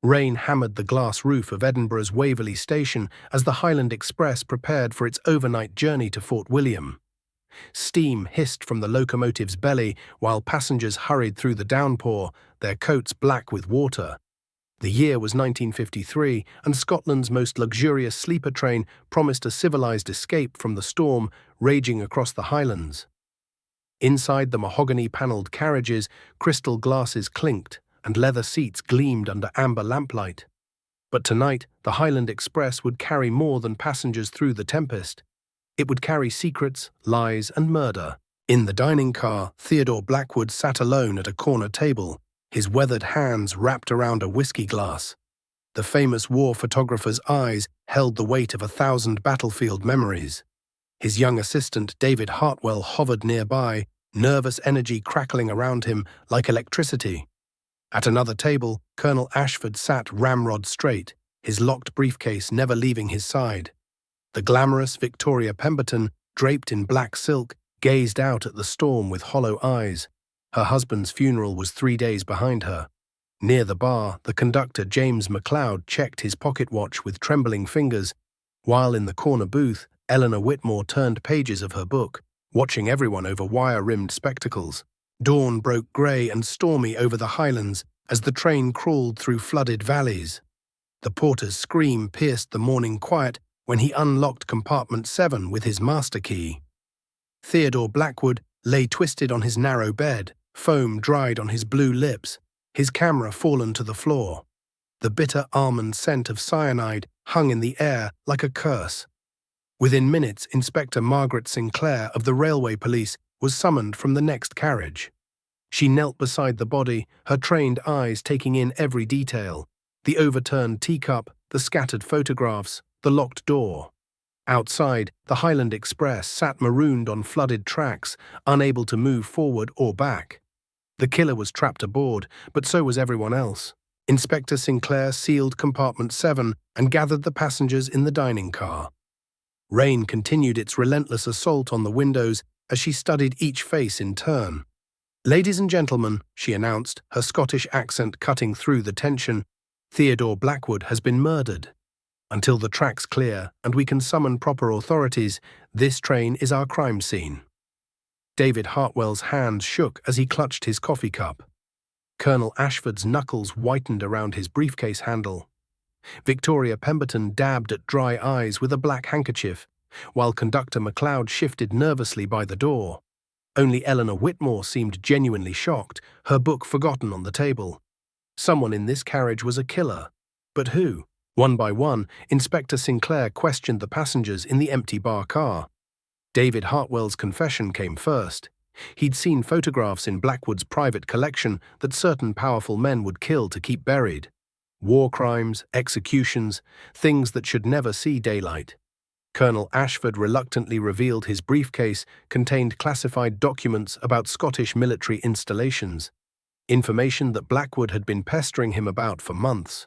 Rain hammered the glass roof of Edinburgh's Waverley station as the Highland Express prepared for its overnight journey to Fort William. Steam hissed from the locomotive's belly while passengers hurried through the downpour, their coats black with water. The year was 1953, and Scotland's most luxurious sleeper train promised a civilized escape from the storm raging across the Highlands. Inside the mahogany-panelled carriages, crystal glasses clinked, and leather seats gleamed under amber lamplight. But tonight, the Highland Express would carry more than passengers through the tempest. It would carry secrets, lies, and murder. In the dining car, Theodore Blackwood sat alone at a corner table, his weathered hands wrapped around a whiskey glass. The famous war photographer's eyes held the weight of 1,000 battlefield memories. His young assistant, David Hartwell, hovered nearby, nervous energy crackling around him like electricity. At another table, Colonel Ashford sat ramrod straight, his locked briefcase never leaving his side. The glamorous Victoria Pemberton, draped in black silk, gazed out at the storm with hollow eyes. Her husband's funeral was 3 days behind her. Near the bar, the conductor James MacLeod checked his pocket watch with trembling fingers, while in the corner booth, Eleanor Whitmore turned pages of her book, watching everyone over wire-rimmed spectacles. Dawn broke grey and stormy over the Highlands as the train crawled through flooded valleys. The porter's scream pierced the morning quiet when he unlocked compartment 7 with his master key. Theodore Blackwood lay twisted on his narrow bed, foam dried on his blue lips, his camera fallen to the floor. The bitter almond scent of cyanide hung in the air like a curse. Within minutes, Inspector Margaret Sinclair of the Railway Police was summoned from the next carriage. She knelt beside the body, her trained eyes taking in every detail: the overturned teacup, the scattered photographs, the locked door. Outside, the Highland Express sat marooned on flooded tracks, unable to move forward or back. The killer was trapped aboard, but so was everyone else. Inspector Sinclair sealed compartment 7 and gathered the passengers in the dining car. Rain continued its relentless assault on the windows as she studied each face in turn. "Ladies and gentlemen," she announced, her Scottish accent cutting through the tension, "Theodore Blackwood has been murdered. Until the track's clear and we can summon proper authorities, this train is our crime scene." David Hartwell's hands shook as he clutched his coffee cup. Colonel Ashford's knuckles whitened around his briefcase handle. Victoria Pemberton dabbed at dry eyes with a black handkerchief, while conductor MacLeod shifted nervously by the door. Only Eleanor Whitmore seemed genuinely shocked, her book forgotten on the table. Someone in this carriage was a killer. But who? One by one, Inspector Sinclair questioned the passengers in the empty bar car. David Hartwell's confession came first. He'd seen photographs in Blackwood's private collection that certain powerful men would kill to keep buried. War crimes, executions, things that should never see daylight. Colonel Ashford reluctantly revealed his briefcase contained classified documents about Scottish military installations, information that Blackwood had been pestering him about for months.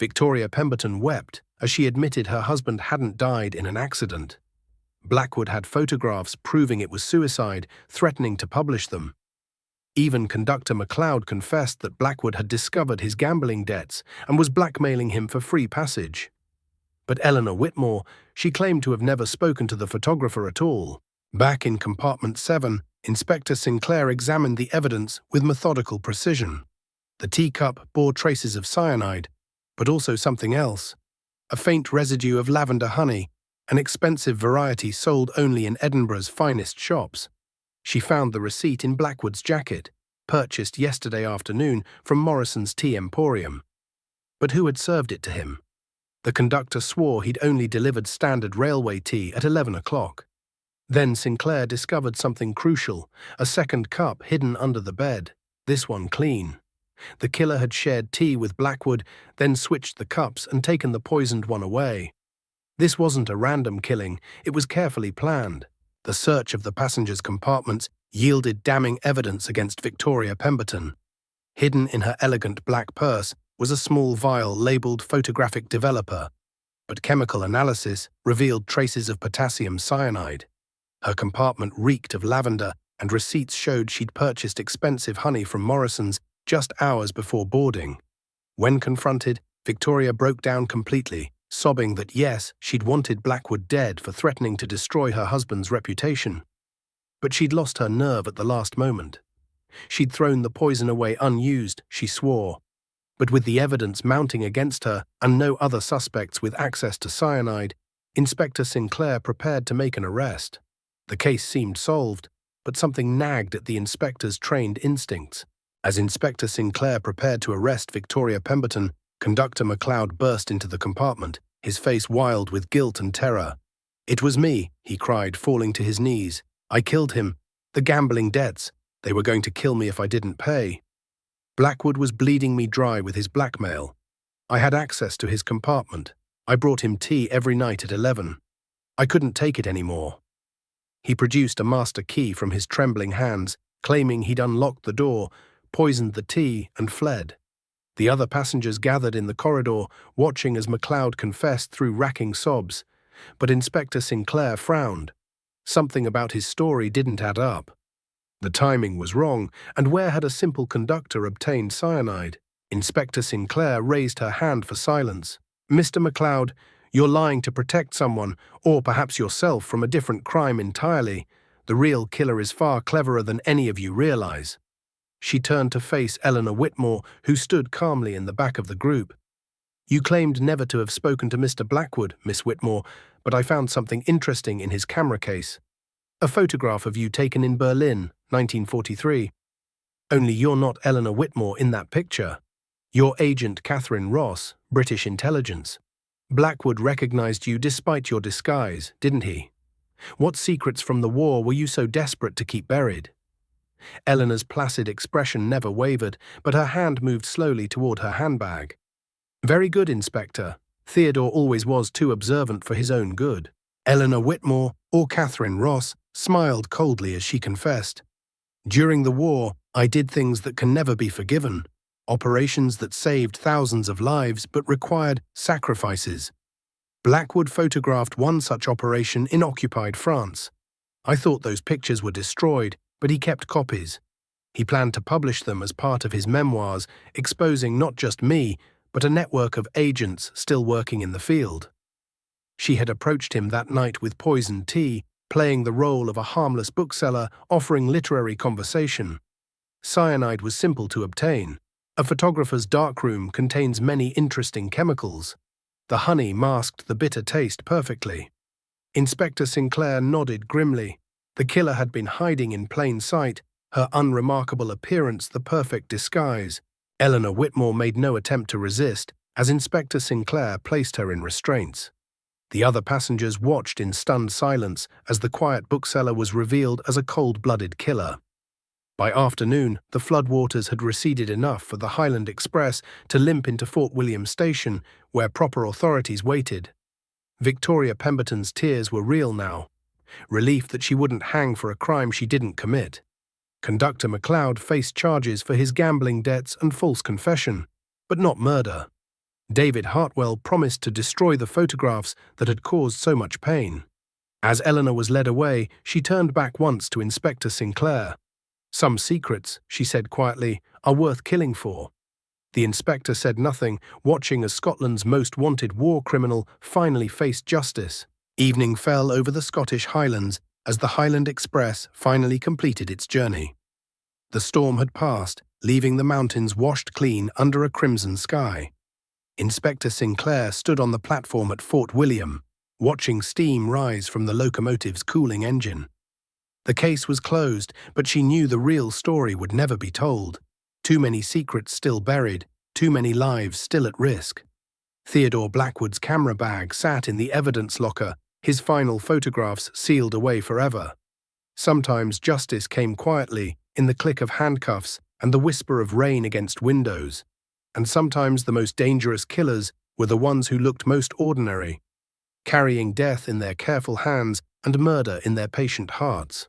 Victoria Pemberton wept as she admitted her husband hadn't died in an accident. Blackwood had photographs proving it was suicide, threatening to publish them. Even conductor MacLeod confessed that Blackwood had discovered his gambling debts and was blackmailing him for free passage. But Eleanor Whitmore, she claimed to have never spoken to the photographer at all. Back in compartment 7, Inspector Sinclair examined the evidence with methodical precision. The teacup bore traces of cyanide, but also something else: a faint residue of lavender honey, an expensive variety sold only in Edinburgh's finest shops. She found the receipt in Blackwood's jacket, purchased yesterday afternoon from Morrison's Tea Emporium. But who had served it to him? The conductor swore he'd only delivered standard railway tea at 11 o'clock. Then Sinclair discovered something crucial: a second cup hidden under the bed, this one clean. The killer had shared tea with Blackwood, then switched the cups and taken the poisoned one away. This wasn't a random killing, it was carefully planned. The search of the passengers' compartments yielded damning evidence against Victoria Pemberton. Hidden in her elegant black purse was a small vial labelled photographic developer, but chemical analysis revealed traces of potassium cyanide. Her compartment reeked of lavender, and receipts showed she'd purchased expensive honey from Morrison's just hours before boarding. When confronted, Victoria broke down completely, sobbing that yes, she'd wanted Blackwood dead for threatening to destroy her husband's reputation. But she'd lost her nerve at the last moment. She'd thrown the poison away unused, she swore. But with the evidence mounting against her and no other suspects with access to cyanide, Inspector Sinclair prepared to make an arrest. The case seemed solved, but something nagged at the inspector's trained instincts. As Inspector Sinclair prepared to arrest Victoria Pemberton, conductor MacLeod burst into the compartment, his face wild with guilt and terror. "It was me," he cried, falling to his knees. "I killed him. The gambling debts. They were going to kill me if I didn't pay." Blackwood was bleeding me dry with his blackmail. I had access to his compartment. I brought him tea every night at 11. I couldn't take it anymore. He produced a master key from his trembling hands, claiming he'd unlocked the door, poisoned the tea, and fled. The other passengers gathered in the corridor, watching as MacLeod confessed through racking sobs. But Inspector Sinclair frowned. Something about his story didn't add up. The timing was wrong, and where had a simple conductor obtained cyanide? Inspector Sinclair raised her hand for silence. "Mr. MacLeod, you're lying to protect someone, or perhaps yourself, from a different crime entirely. The real killer is far cleverer than any of you realize." She turned to face Eleanor Whitmore, who stood calmly in the back of the group. "You claimed never to have spoken to Mr. Blackwood, Miss Whitmore, but I found something interesting in his camera case. A photograph of you taken in Berlin, 1943. Only you're not Eleanor Whitmore in that picture. You're Agent Catherine Ross, British intelligence. Blackwood recognized you despite your disguise, didn't he? What secrets from the war were you so desperate to keep buried?" Eleanor's placid expression never wavered, but her hand moved slowly toward her handbag. "Very good, Inspector. Theodore always was too observant for his own good." Eleanor Whitmore, or Catherine Ross, smiled coldly as she confessed. "During the war, I did things that can never be forgiven. Operations that saved thousands of lives but required sacrifices. Blackwood photographed one such operation in occupied France. I thought those pictures were destroyed, but he kept copies. He planned to publish them as part of his memoirs, exposing not just me, but a network of agents still working in the field." She had approached him that night with poisoned tea, playing the role of a harmless bookseller offering literary conversation. Cyanide was simple to obtain. A photographer's darkroom contains many interesting chemicals. The honey masked the bitter taste perfectly. Inspector Sinclair nodded grimly. The killer had been hiding in plain sight, her unremarkable appearance the perfect disguise. Eleanor Whitmore made no attempt to resist, as Inspector Sinclair placed her in restraints. The other passengers watched in stunned silence as the quiet bookseller was revealed as a cold-blooded killer. By afternoon, the floodwaters had receded enough for the Highland Express to limp into Fort William Station, where proper authorities waited. Victoria Pemberton's tears were real now. Relief that she wouldn't hang for a crime she didn't commit. Conductor MacLeod faced charges for his gambling debts and false confession, but not murder. David Hartwell promised to destroy the photographs that had caused so much pain. As Eleanor was led away, she turned back once to Inspector Sinclair. "Some secrets," she said quietly, "are worth killing for." The inspector said nothing, watching as Scotland's most wanted war criminal finally faced justice. Evening fell over the Scottish Highlands as the Highland Express finally completed its journey. The storm had passed, leaving the mountains washed clean under a crimson sky. Inspector Sinclair stood on the platform at Fort William, watching steam rise from the locomotive's cooling engine. The case was closed, but she knew the real story would never be told. Too many secrets still buried, too many lives still at risk. Theodore Blackwood's camera bag sat in the evidence locker, his final photographs sealed away forever. Sometimes justice came quietly, in the click of handcuffs and the whisper of rain against windows. And sometimes the most dangerous killers were the ones who looked most ordinary, carrying death in their careful hands and murder in their patient hearts.